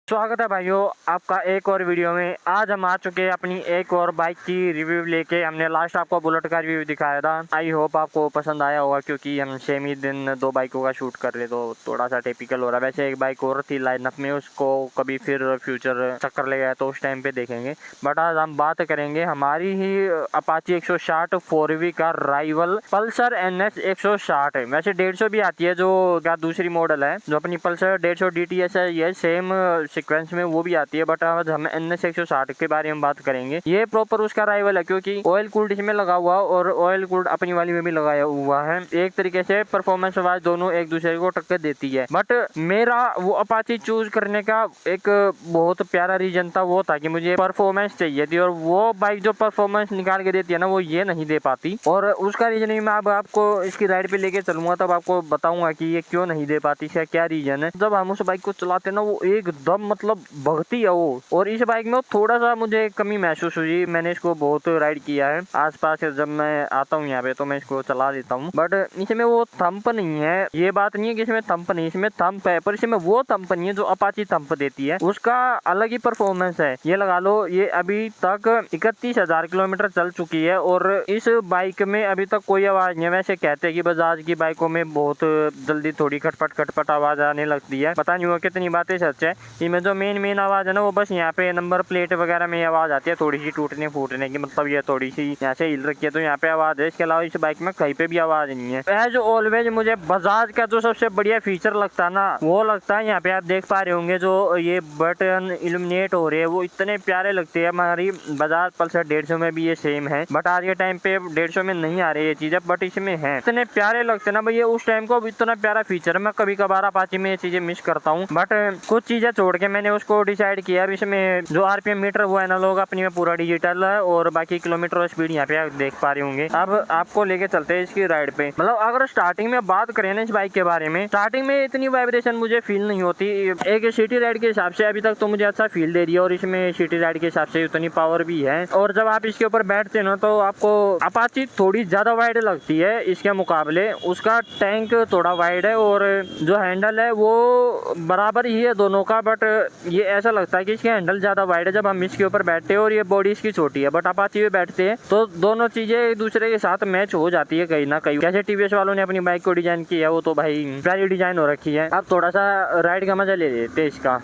स्वागत है भाइयों आपका एक और वीडियो में। आज हम आ चुके हैं अपनी एक और बाइक की रिव्यू लेके। हमने लास्ट आपको बुलेट का रिव्यू दिखाया था। आई होप आपको पसंद आया होगा, क्योंकि हम सेम ही दिन दो बाइकों का शूट कर रहे तो थोड़ा सा टिपिकल हो रहा है। वैसे एक बाइक और थी लाइनअप में, उसको कभी फिर फ्यूचर चक्कर ले गया तो उस टाइम पे देखेंगे। बट आज हम बात करेंगे हमारी ही अपाची 160 4V का राइवल पल्सर NS 160। वैसे 150 भी आती है जो क्या दूसरी मॉडल है, जो अपनी पल्सर 150 DTS है, ये सेम सीक्वेंस में वो भी आती है। बट आज हम NS 160 के बारे में बात करेंगे। ये प्रॉपर उसका राइवल है, क्योंकि ऑयल कूल्ड इसमें लगा हुआ और ऑयल कूल्ड अपनी वाली में भी लगाया हुआ है। एक तरीके से परफॉर्मेंस वाइज दोनों एक दूसरे को टक्कर देती है। बट मेरा वो अपाची चूज करने का एक बहुत प्यारा रीजन था, वो था कि मुझे परफॉर्मेंस चाहिए थी, और वो बाइक जो परफॉर्मेंस निकाल के देती है ना, वो ये नहीं दे पाती। और उसका रीजन भी मैं अब आपको इसकी राइड पे लेके चलूंगा, तब आपको बताऊंगा कि ये क्यों नहीं दे पाती, इसका क्या रीजन है। जब हम उस बाइक को चलाते ना, वो एकदम मतलब भगती है वो। और इस बाइक में थोड़ा सा मुझे कमी महसूस हुई। मैंने इसको बहुत राइड किया है आसपास, जब मैं आता हूँ यहाँ पे तो मैं इसको चला देता हूँ। बट इसमें वो थंप नहीं है। ये बात नहीं है कि इसमें थंप नहीं, इसमें थंप है, पर इसमें वो थंप नहीं है जो अपाची थंप देती है। उसका अलग ही परफॉर्मेंस है। ये लगा लो, ये अभी तक 31,000 किलोमीटर चल चुकी है और इस बाइक में अभी तक कोई आवाज नहीं है। वैसे कहते हैं कि बजाज की बाइकों में बहुत जल्दी थोड़ी खटपट आवाज आने लगती है। पता नहीं हुआ कितनी बातें सच है। इसमें जो मेन आवाज है ना, वो बस यहाँ पे नंबर प्लेट वगैरह में आवाज आती है, थोड़ी सी टूटने फूटने की। मतलब ये थोड़ी सी यहाँ से हिल रखी है तो यहाँ पे आवाज है। इसके अलावा इस बाइक में कहीं पे भी आवाज नहीं है। एज ऑलवेज मुझे बजाज का जो सबसे बढ़िया फीचर लगता है ना, वो लगता है यहाँ पे आप देख पा रहे होंगे जो ये बटन इल्यूमिनेट हो रहे हैं, वो इतने प्यारे लगते हैं। हमारी बजाज पल्सर 150 में भी ये सेम है, बट आज के टाइम पे 150 में नहीं आ रही ये चीजें, बट इसमें है। इतने प्यारे लगते हैं ना भैया, उस टाइम को इतना प्यारा फीचर है। मैं कभी कभार अपाची में ये चीजें मिस करता हूँ, बट कुछ चीजें छोड़ के मैंने उसको डिसाइड किया। अब इसमें जो RPM मीटर वो एनालॉग, अपनी में पूरा डिजिटल है, और बाकी किलोमीटर स्पीड यहाँ पे आप देख पा रहे होंगे। अब आपको लेके चलते हैं इसकी राइड पे। मतलब अगर स्टार्टिंग में बात करें ना इस बाइक के बारे में, स्टार्टिंग में इतनी वाइब्रेशन मुझे फील नहीं होती। एक सिटी राइड के हिसाब से अभी तक तो मुझे अच्छा फील दे रही है, और इसमें सिटी राइड के हिसाब से उतनी पावर भी है। और जब आप इसके ऊपर बैठते हो तो आपको अपाची थोड़ी ज्यादा वाइड लगती है इसके मुकाबले। उसका टैंक थोड़ा वाइड है और जो हैंडल है वो बराबर ही है दोनों का, बट ये ऐसा लगता है कि इसके हैंडल ज्यादा वाइड है जब हम इसके ऊपर बैठते हैं, और ये बॉडी इसकी छोटी है। बट अपाची में बैठते हैं तो दोनों चीजें एक दूसरे के साथ मैच हो जाती है कहीं ना कहीं। कैसे TVS वालों ने अपनी बाइक को डिजाइन किया है, वो तो भाई प्यारी डिजाइन हो रखी है। अब थोड़ा सा राइड का मजा ले लेते हैं इसका।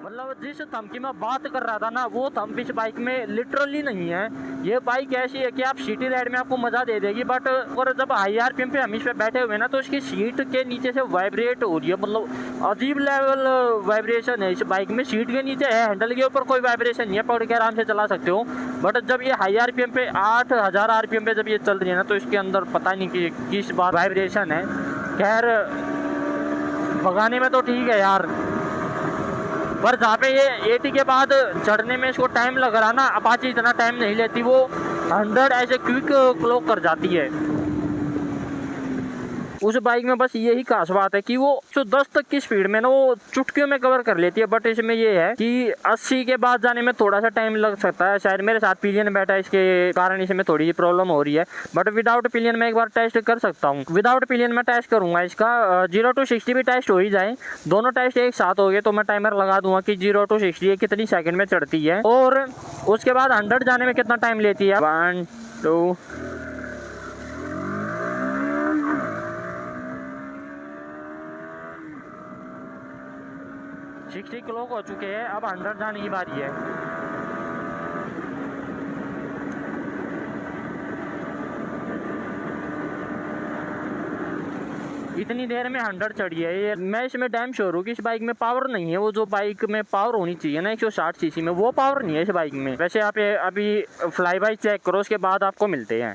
मतलब जिस थंप की मैं बात कर रहा था ना, वो थंप इस बाइक में लिटरली नहीं है। ये बाइक ऐसी है कि आप सिटी राइड में आपको मजा दे देगी, बट और जब हाई RPM पे हम इस पे बैठे हुए ना, तो इसकी सीट के नीचे से वाइब्रेट हो रही है। मतलब अजीब लेवल वाइब्रेशन है इस बाइक में। सीट के नीचे है, हैंडल के ऊपर कोई वाइब्रेशन नहीं है, पकड़ के आराम से चला सकते हो। बट जब ये हाई RPM पे 8,000 RPM पे जब ये चल रही है ना, तो इसके अंदर पता नहीं कि किस बात वाइब्रेशन है। खैर भगाने में तो ठीक है यार, पर जहाँ पे ये 80 के बाद चढ़ने में इसको टाइम लग रहा ना, अपाची इतना टाइम नहीं लेती। वो 100 ऐसे क्विक क्लॉक कर जाती है। उस बाइक में बस यही खास बात है कि वो 110 तक की स्पीड में ना वो चुटकियों में कवर कर लेती है। बट इसमें ये है कि 80 के बाद जाने में थोड़ा सा टाइम लग सकता है। शायद मेरे साथ पिलियन बैठा है, इसके कारण इसमें थोड़ी प्रॉब्लम हो रही है। बट विदाउट पिलियन में एक बार टेस्ट कर सकता हूँ। विदाउट पिलियन में टेस्ट करूंगा इसका। 0 to 60 भी टेस्ट हो ही जाए, दोनों टेस्ट एक साथ हो गए तो मैं टाइमर लगा दूंगा कि 0 to 60 कितनी सेकंड में चढ़ती है, और उसके बाद 100 जाने में कितना टाइम लेती है। 1 2 60 क्लॉक हो चुके हैं, अब 100 जाने की बारी है। इतनी देर में 100 चढ़ी है ये। मैं इसमें डैम श्योर हूँ कि इस बाइक में पावर नहीं है। वो जो बाइक में पावर होनी चाहिए ना 160 सीसी में, वो पावर नहीं है इस बाइक में। वैसे आप अभी फ्लाई बाई चेक करो, उसके बाद आपको मिलते हैं।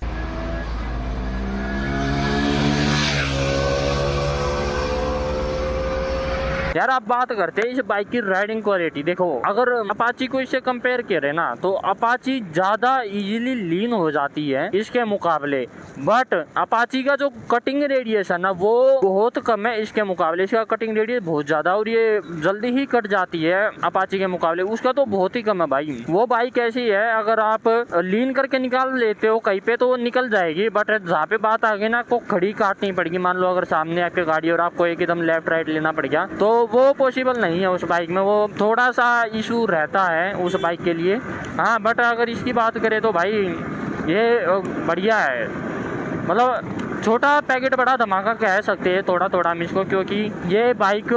यार आप बात करते हैं इस बाइक की राइडिंग क्वालिटी, देखो अगर अपाची को इससे कंपेयर करें ना तो अपाची ज्यादा इजीली लीन हो जाती है इसके मुकाबले, बट अपाची का जो कटिंग रेडियस है ना वो बहुत कम है इसके मुकाबले। इसका कटिंग रेडियस बहुत ज्यादा और ये जल्दी ही कट जाती है अपाची के मुकाबले, उसका तो बहुत ही कम है भाई। वो बाइक ऐसी है अगर आप लीन करके निकाल लेते हो कहीं पे तो वो निकल जाएगी, बट जहाँ पे बात आ गई ना आपको खड़ी काटनी पड़ेगी। मान लो अगर सामने आपकी गाड़ी और आपको एकदम लेफ्ट राइट लेना पड़ गया तो वो पॉसिबल नहीं है उस बाइक में, वो थोड़ा सा इशू रहता है उस बाइक के लिए। हाँ बट अगर इसकी बात करें तो भाई ये बढ़िया है, मतलब छोटा पैकेट बड़ा धमाका कह सकते हैं थोड़ा थोड़ा हम इसको, क्योंकि ये बाइक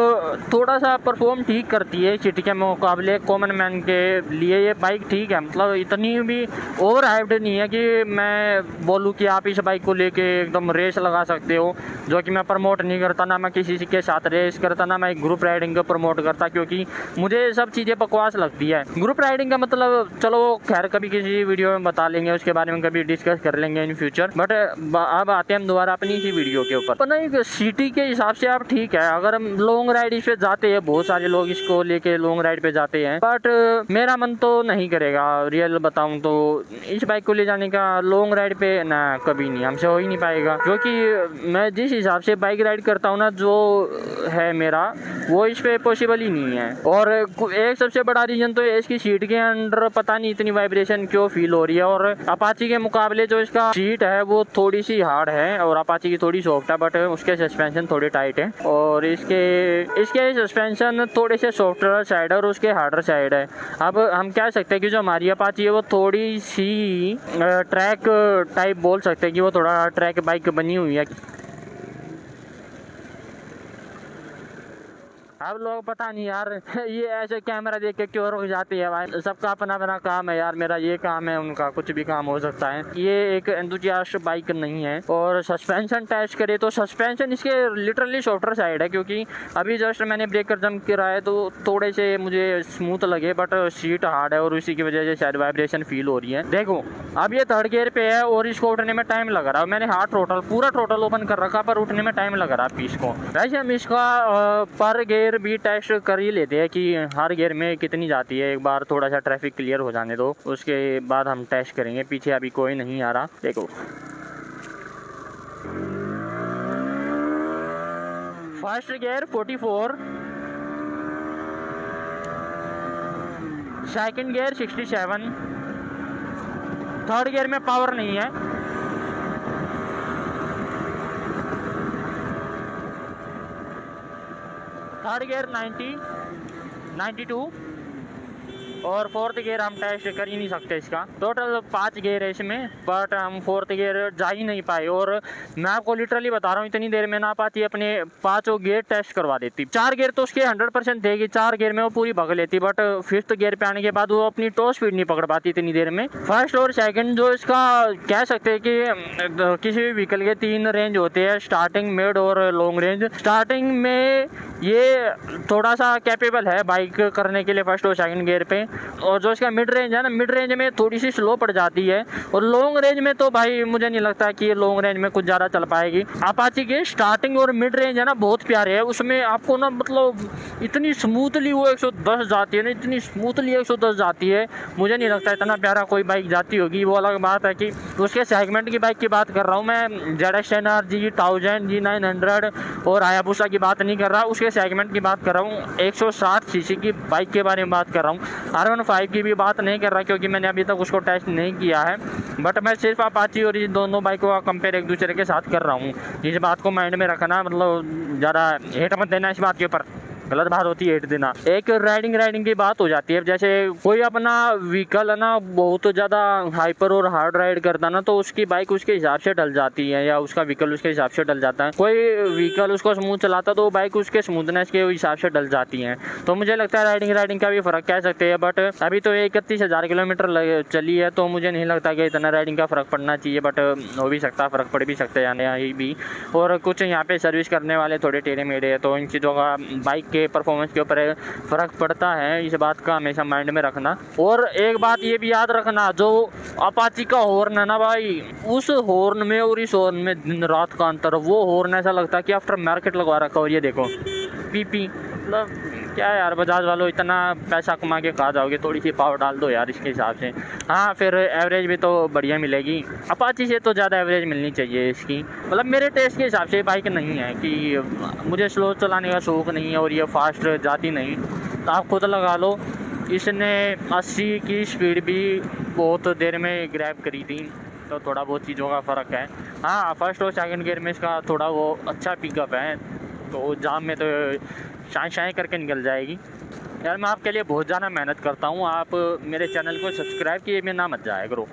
थोड़ा सा परफॉर्म ठीक करती है सिटी के मुकाबले। कॉमन मैन के लिए ये बाइक ठीक है, मतलब इतनी भी ओवर हाइप्ड नहीं है कि मैं बोलूँ कि आप इस बाइक को लेके एकदम रेस लगा सकते हो, जो कि मैं प्रमोट नहीं करता, ना मैं किसी के साथ रेस करता, ना मैं ग्रुप राइडिंग को प्रमोट करता, क्योंकि मुझे ये सब चीज़ें बकवास लगती है। ग्रुप राइडिंग का मतलब चलो खैर कभी किसी वीडियो में बता लेंगे, उसके बारे में कभी डिस्कस कर लेंगे इन फ्यूचर, बट अब आते हैं दोबारा अपनी ही वीडियो के ऊपर। पर एक सिटी के हिसाब से आप ठीक है, अगर हम लॉन्ग राइड इस पे जाते हैं, बहुत सारे लोग इसको लेके लॉन्ग राइड पे जाते हैं, बट मेरा मन तो नहीं करेगा रियल बताऊं तो इस बाइक को ले जाने का लॉन्ग राइड पे, ना कभी नहीं, हमसे हो ही नहीं पाएगा। क्योंकि मैं जिस हिसाब से बाइक राइड करता हूँ ना जो है मेरा, वो इस पे पॉसिबल ही नहीं है। और एक सबसे बड़ा रीजन तो इसकी सीट के अंदर पता नहीं इतनी वाइब्रेशन क्यों फील हो रही है, और अपाची के मुकाबले जो इसका सीट है वो थोड़ी सी हार्ड है और अपाची की थोड़ी सॉफ्ट है, बट उसके सस्पेंशन थोड़े टाइट है, और इसके सस्पेंशन थोड़े से सॉफ्टर साइड है और उसके हार्डर साइड है। अब हम कह सकते हैं कि जो हमारी अपाची है वो थोड़ी सी ट्रैक टाइप बोल सकते हैं कि वो थोड़ा ट्रैक बाइक बनी हुई है। अब लोग पता नहीं यार ये ऐसे कैमरा देख के क्यों रुक जाती है भाई, सबका अपना अपना काम है यार, मेरा ये काम है, उनका कुछ भी काम हो सकता है। ये एक एंथुसियास्ट बाइक नहीं है। और सस्पेंशन टेस्ट करे तो सस्पेंशन इसके लिटरली सॉफ्टर साइड है, क्योंकि अभी जस्ट मैंने ब्रेकर जंप करा है तो थोड़े से मुझे स्मूथ लगे, बट सीट हार्ड है और उसी की वजह से शायद वाइब्रेशन फील हो रही है। देखो अब ये थर्ड गियर पे है और इसको उठने में टाइम लग रहा है, मैंने हार्ड टोटल पूरा टोटल ओपन कर रखा पर उठने में टाइम लग रहा है इसको। वैसे हम इसका पर गियर भी टेस्ट कर ही लेते हैं कि हर गियर में कितनी जाती है, एक बार थोड़ा सा ट्रैफिक क्लियर हो जाने दो उसके बाद हम टेस्ट करेंगे। पीछे अभी कोई नहीं आ रहा, देखो first gear 44, second gear 67, third gear में पावर नहीं है, थर्ड गियर 90, 92 और फोर्थ गियर हम टेस्ट कर ही नहीं सकते इसका। टोटल 5 गियर है इसमें, बट हम फोर्थ गियर जा ही नहीं पाए। और मैं आपको लिटरली बता रहा हूँ इतनी देर में ना पाती अपने 5 गियर टेस्ट करवा देती। 4 गियर तो उसके 100% देगी, 4 गियर में वो पूरी भग लेती, बट फिफ्थ गियर पे आने के बाद वो अपनी टॉप स्पीड नहीं पकड़ पाती इतनी देर में। फर्स्ट और सेकंड जो इसका कह सकते हैं कि किसी भी व्हीकल के 3 रेंज होते हैं, स्टार्टिंग, मिड और लॉन्ग रेंज। स्टार्टिंग में ये थोड़ा सा कैपेबल है बाइक करने के लिए फर्स्ट और सेकंड गियर पे, और जो इसका मिड रेंज है ना, मिड रेंज में थोड़ी सी स्लो पड़ जाती है, और लॉन्ग रेंज में तो भाई मुझे नहीं लगता कि ये लॉन्ग रेंज में कुछ ज़्यादा चल पाएगी। अपाची के स्टार्टिंग और मिड रेंज है ना बहुत प्यारे है, उसमें आपको ना मतलब इतनी स्मूथली वो 110 जाती है ना, इतनी स्मूथली 110 जाती है, मुझे नहीं लगता इतना प्यारा कोई बाइक जाती होगी। वो अलग बात है कि उसके सेगमेंट की बाइक की बात कर रहा हूँ मैं, ZX-10R G1000 G900 और हायाबुसा की बात नहीं कर रहा, उसके सेगमेंट की बात कर रहा हूँ। 160 सीसी की बाइक के बारे में बात कर रहा हूँ। R15 की भी बात नहीं कर रहा क्योंकि मैंने अभी तक उसको टेस्ट नहीं किया है, बट मैं सिर्फ अपाची और इन दोनों बाइकों का कंपेयर एक दूसरे के साथ कर रहा हूँ। इस बात को माइंड में रखना, मतलब ज़्यादा हेट मत देना इस बात के ऊपर, गलत बात होती है हेट देना। एक राइडिंग की बात हो जाती है, जैसे कोई अपना व्हीकल है ना बहुत ज़्यादा हाइपर और हार्ड राइड करता ना, तो उसकी बाइक उसके हिसाब से ढल जाती है, या उसका व्हीकल उसके हिसाब से ढल जाता है। कोई व्हीकल उसको स्मूथ चलाता तो बाइक उसके स्मूथनेस के हिसाब से ढल जाती है। तो मुझे लगता है राइडिंग का भी फ़र्क कह सकते हैं, बट अभी तो 31,000 किलोमीटर चली है, तो मुझे नहीं लगता कि इतना राइडिंग का फ़र्क पड़ना चाहिए, बट हो भी सकता है, फ़र्क पड़ भी सकता है यानी भी। और कुछ यहाँ पे सर्विस करने वाले थोड़े टेढ़े मेढ़े हैं, तो इन चीज़ों का बाइक के परफॉर्मेंस के ऊपर फ़र्क पड़ता है, इस बात का हमेशा माइंड में रखना। और एक बात ये भी याद रखना, जो अपाची का हॉर्न है ना भाई, उस हॉर्न में और इस हॉर्न में दिन रात का अंतर। वो हॉर्न ऐसा लगता है कि आफ्टर मार्केट लगवा रखा हो। ये देखो पीपी मतलब क्या है यार, बजाज वालों इतना पैसा कमा के कहाँ जाओगे, थोड़ी सी पावर डाल दो यार इसके हिसाब से। हाँ फिर एवरेज भी तो बढ़िया मिलेगी, अपाची से तो ज़्यादा एवरेज मिलनी चाहिए इसकी। मतलब मेरे टेस्ट के हिसाब से बाइक नहीं है कि मुझे स्लो चलाने का शौक़ नहीं है और ये फास्ट जाती नहीं, तो आप खुद लगा लो। इसने 80 की स्पीड भी बहुत देर में ग्रैब करी थी, तो थोड़ा बहुत चीज़ों का फ़र्क है। हाँ फर्स्ट और सेकंड गियर में इसका थोड़ा वो अच्छा पिकअप है, तो जाम में तो शाय शाय करके निकल जाएगी। यार मैं आपके लिए बहुत ज़्यादा मेहनत करता हूँ, आप मेरे चैनल को सब्सक्राइब किए बिना मत जाया करो।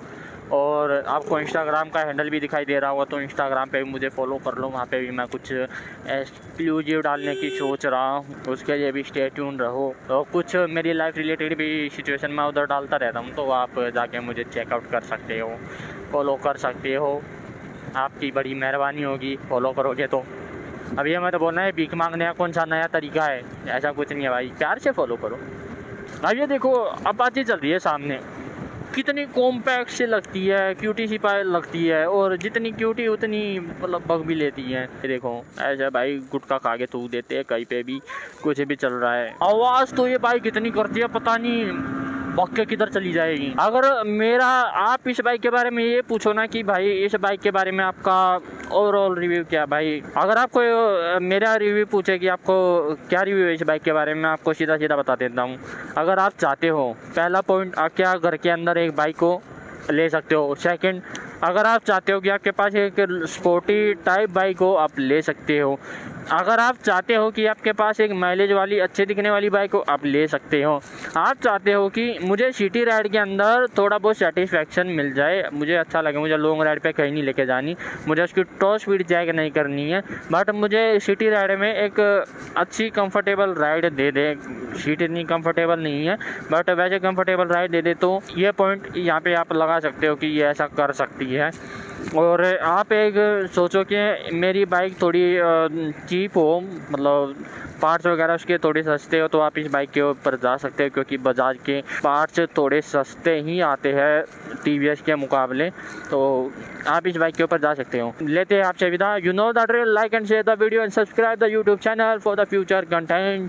और आपको इंस्टाग्राम का हैंडल भी दिखाई दे रहा होगा, तो इंस्टाग्राम पे भी मुझे फॉलो कर लो, वहाँ पे भी मैं कुछ एक्सक्लूसिव डालने की सोच रहा हूँ, उसके लिए भी स्टे ट्यून रहो। तो कुछ मेरी लाइफ रिलेटेड भी सिचुएशन में उधर डालता रहता हूँ, तो आप जाके मुझे चेकआउट कर सकते हो, फॉलो कर सकते हो। आपकी बड़ी मेहरबानी होगी फॉलो करोगे तो। अब ये मैं तो बोलना है भीख मांगने का कौन सा नया तरीका है, ऐसा कुछ नहीं है भाई, प्यार से फॉलो करो। अब ये देखो अपाची चल रही है सामने, कितनी कॉम्पैक्ट से लगती है, क्यूटी सी पाए लगती है, और जितनी क्यूटी उतनी मतलब बग भी लेती है। ये देखो ऐसा भाई गुटखा खा के थूक देते हैं कहीं पे भी, कुछ भी चल रहा है। आवाज़ तो ये बाइक कितनी करती है, पता नहीं बग के किधर चली जाएगी। अगर मेरा आप इस बाइक के बारे में ये पूछो ना कि भाई इस बाइक के बारे में आपका ओवरऑल रिव्यू क्या, भाई अगर आपको मेरा रिव्यू पूछे कि आपको क्या रिव्यू है इस बाइक के बारे में, आपको सीधा सीधा बता देता हूँ। अगर आप चाहते हो, पहला पॉइंट, आप क्या घर के अंदर एक बाइक को ले सकते हो। सेकंड, अगर आप चाहते हो कि आपके पास एक स्पोर्टी टाइप बाइक हो, आप ले सकते हो। अगर आप चाहते हो कि आपके पास एक माइलेज वाली अच्छे दिखने वाली बाइक हो, आप ले सकते हो। आप चाहते हो कि मुझे सिटी राइड के अंदर थोड़ा बहुत सेटिस्फेक्शन मिल जाए, मुझे अच्छा लगे, मुझे लॉन्ग राइड पे कहीं नहीं लेके जानी, मुझे उसकी टॉप स्पीड जैक नहीं करनी है, बट मुझे सिटी राइड में एक अच्छी कंफर्टेबल राइड दे दे। सीट इतनी कंफर्टेबल नहीं है बट वैसे कंफर्टेबल राइड दे दे, तो ये पॉइंट यहाँ पे आप लगा सकते हो कि ये ऐसा कर सकती है। और आप एक सोचो कि मेरी बाइक थोड़ी चीप हो, मतलब पार्ट्स वगैरह उसके थोड़े सस्ते हो, तो आप इस बाइक के ऊपर जा सकते हो, क्योंकि बजाज के पार्ट्स थोड़े सस्ते ही आते हैं टीवीएस के मुकाबले, तो आप इस बाइक के ऊपर जा सकते हो। लेते हैं आपसे विदा। You know that, like and share the video and subscribe the YouTube channel for the future content.